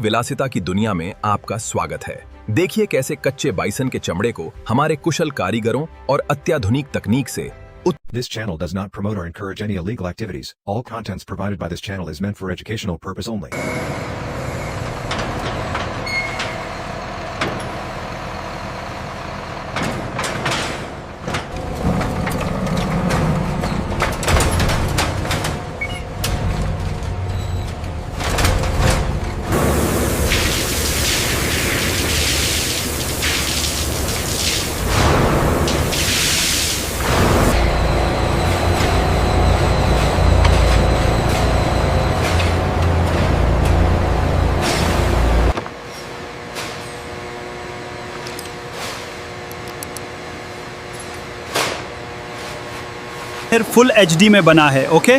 विलासिता की दुनिया में आपका स्वागत है। देखिए कैसे कच्चे बाइसन के चमड़े को हमारे कुशल कारीगरों और अत्याधुनिक तकनीक से This channel does not promote or encourage any illegal activities. All contents provided by this channel is meant for educational purpose only. फिर फुल एचडी में बना है। Okay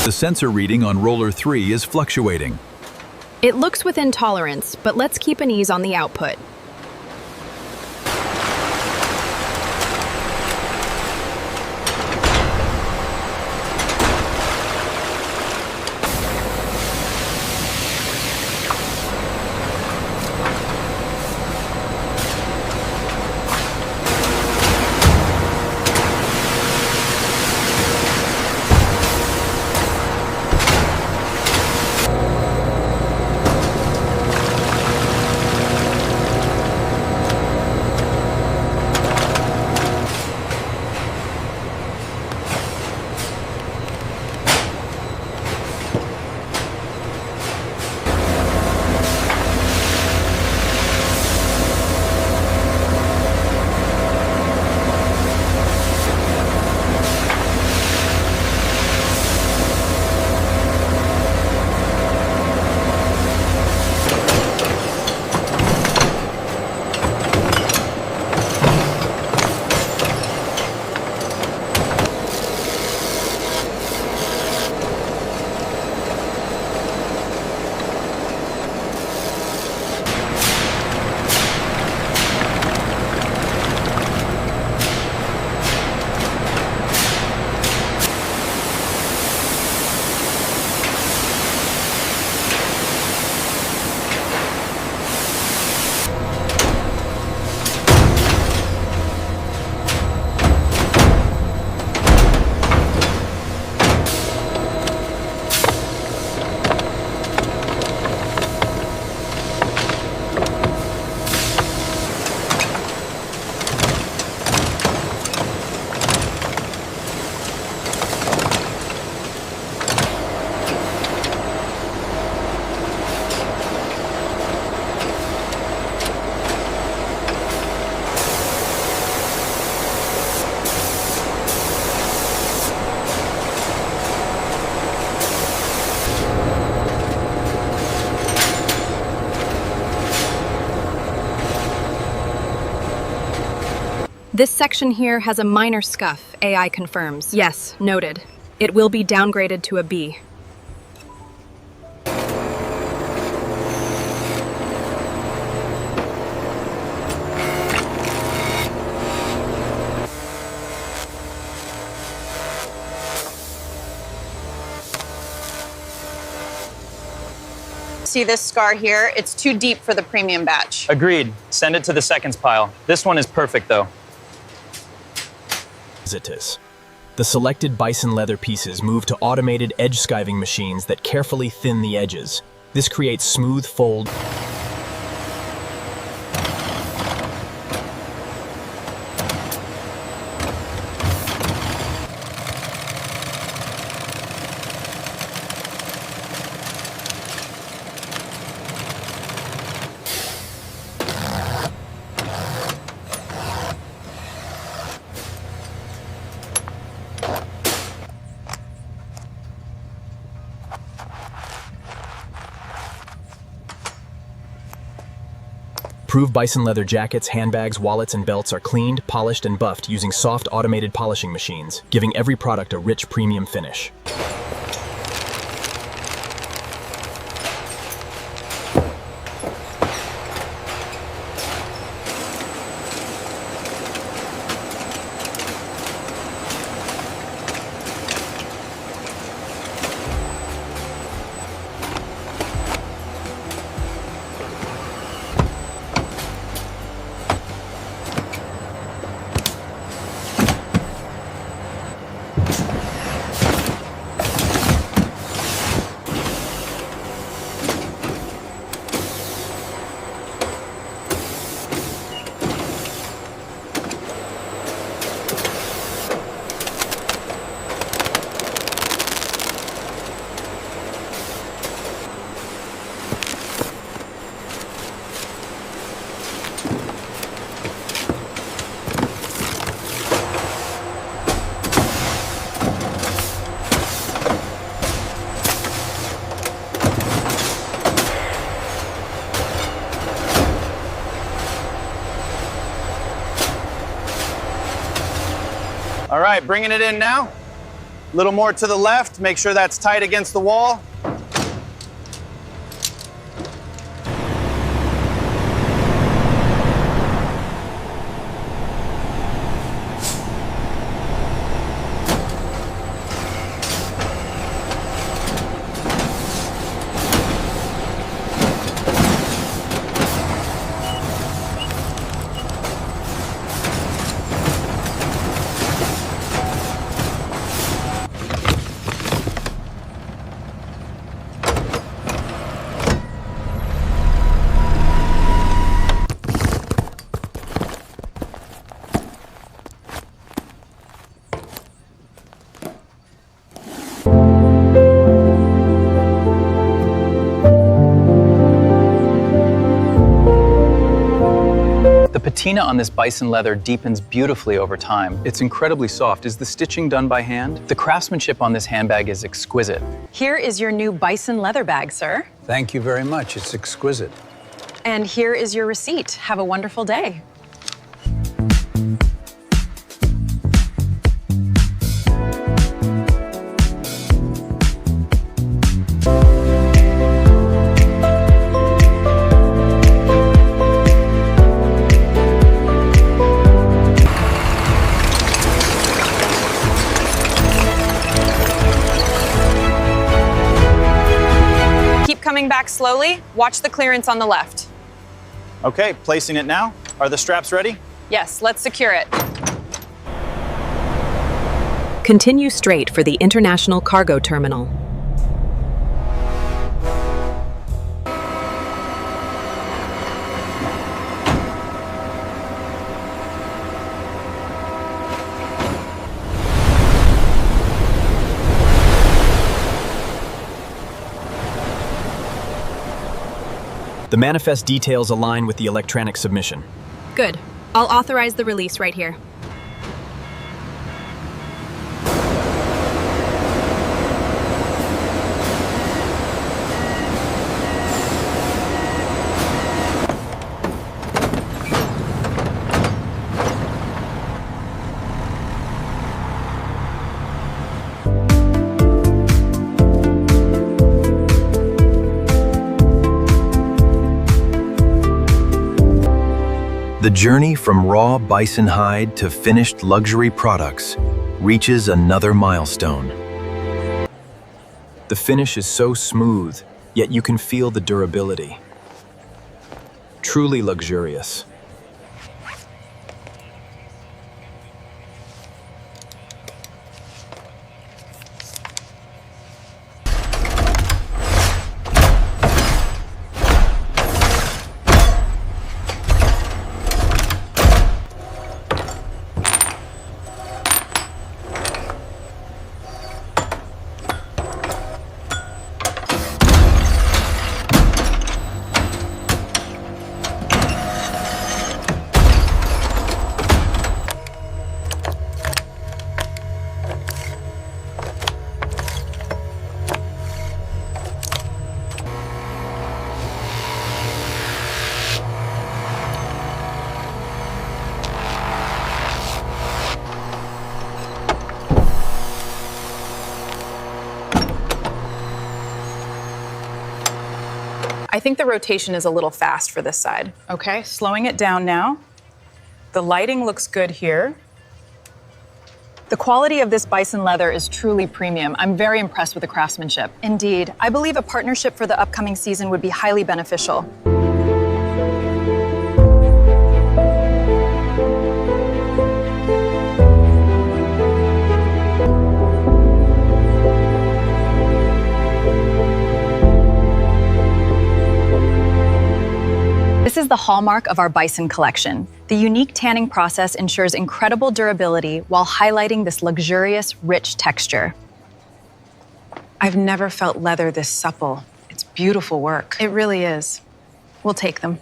The sensor reading on roller 3 is fluctuating. It looks within tolerance, but let's keep an ease on the output. This section here has a minor scuff, AI confirms. Yes, noted. It will be downgraded to a B. See this scar here? It's too deep for the premium batch. Agreed. Send it to the seconds pile. This one is perfect, though. The selected bison leather pieces move to automated edge skiving machines that carefully thin the edges. This creates smooth fold. Approved Bison leather jackets, handbags, wallets, and belts are cleaned, polished, and buffed using soft automated polishing machines, giving every product a rich premium finish. All right, bringing it in now. A little more to the left, make sure that's tight against the wall. The patina on this bison leather deepens beautifully over time. It's incredibly soft. Is the stitching done by hand? The craftsmanship on this handbag is exquisite. Here is your new bison leather bag, sir. Thank you very much. It's exquisite. And here is your receipt. Have a wonderful day. Coming back slowly, watch the clearance on the left. Okay, placing it now. Are the straps ready? Yes, let's secure it. Continue straight for the International Cargo Terminal. The manifest details align with the electronic submission. Good. I'll authorize the release right here. The journey from raw bison hide to finished luxury products reaches another milestone. The finish is so smooth, yet you can feel the durability. Truly luxurious. I think the rotation is a little fast for this side. Okay, slowing it down now. The lighting looks good here. The quality of this bison leather is truly premium. I'm very impressed with the craftsmanship. Indeed. I believe a partnership for the upcoming season would be highly beneficial. This is the hallmark of our bison collection. The unique tanning process ensures incredible durability while highlighting this luxurious, rich texture. I've never felt leather this supple. It's beautiful work. It really is. We'll take them.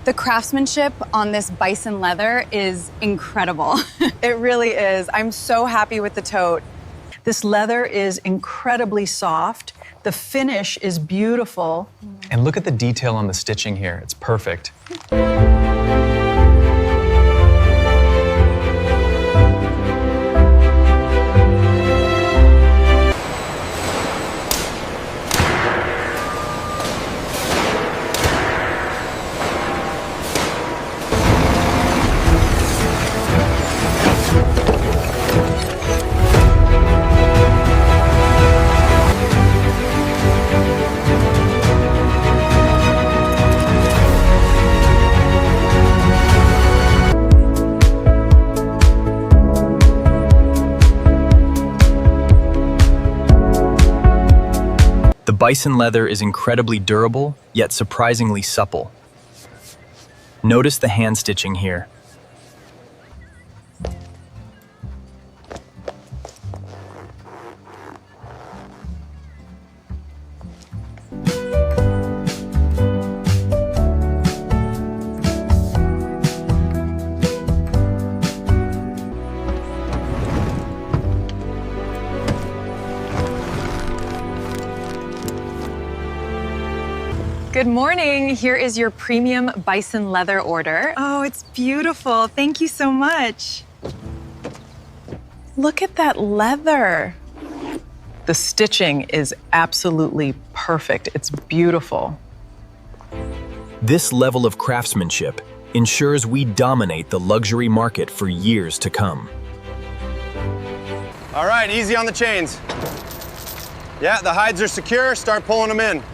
The craftsmanship on this bison leather is incredible. It really is. I'm so happy with the tote. This leather is incredibly soft. The finish is beautiful. And look at the detail on the stitching here. It's perfect. The bison leather is incredibly durable, yet surprisingly supple. Notice the hand stitching here. Good morning. Here is your premium bison leather order. Oh, it's beautiful. Thank you so much. Look at that leather. The stitching is absolutely perfect. It's beautiful. This level of craftsmanship ensures we dominate the luxury market for years to come. All right, easy on the chains. Yeah, the hides are secure. Start pulling them in.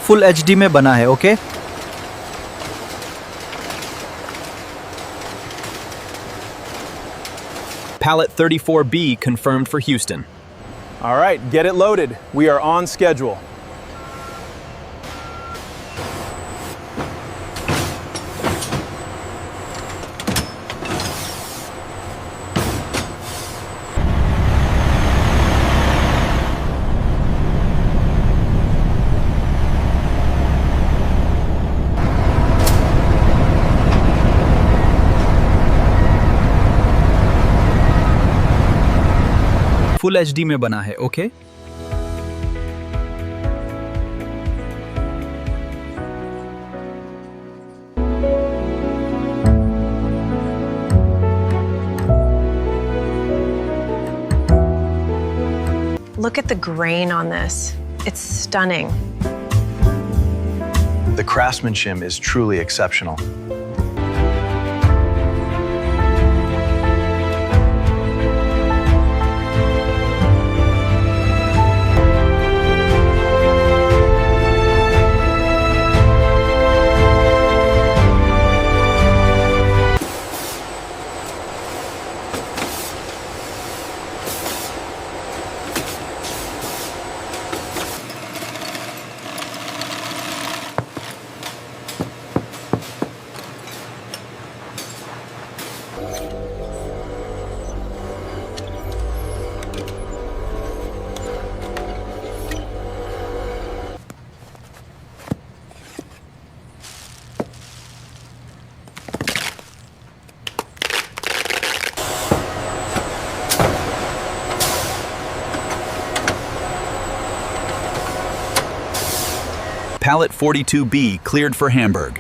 Full HD में बना है, okay? Pallet 34B confirmed for Houston. All right, get it loaded. We are on schedule. Full HD में बना है, okay? Look at the grain on this. It's stunning. The craftsmanship is truly exceptional. Pallet 42B cleared for Hamburg.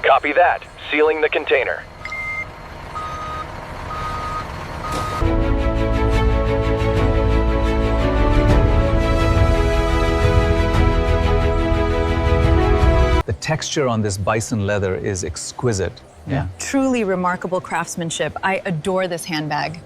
Copy that. Sealing the container. The texture on this bison leather is exquisite. Yeah. Truly remarkable craftsmanship. I adore this handbag.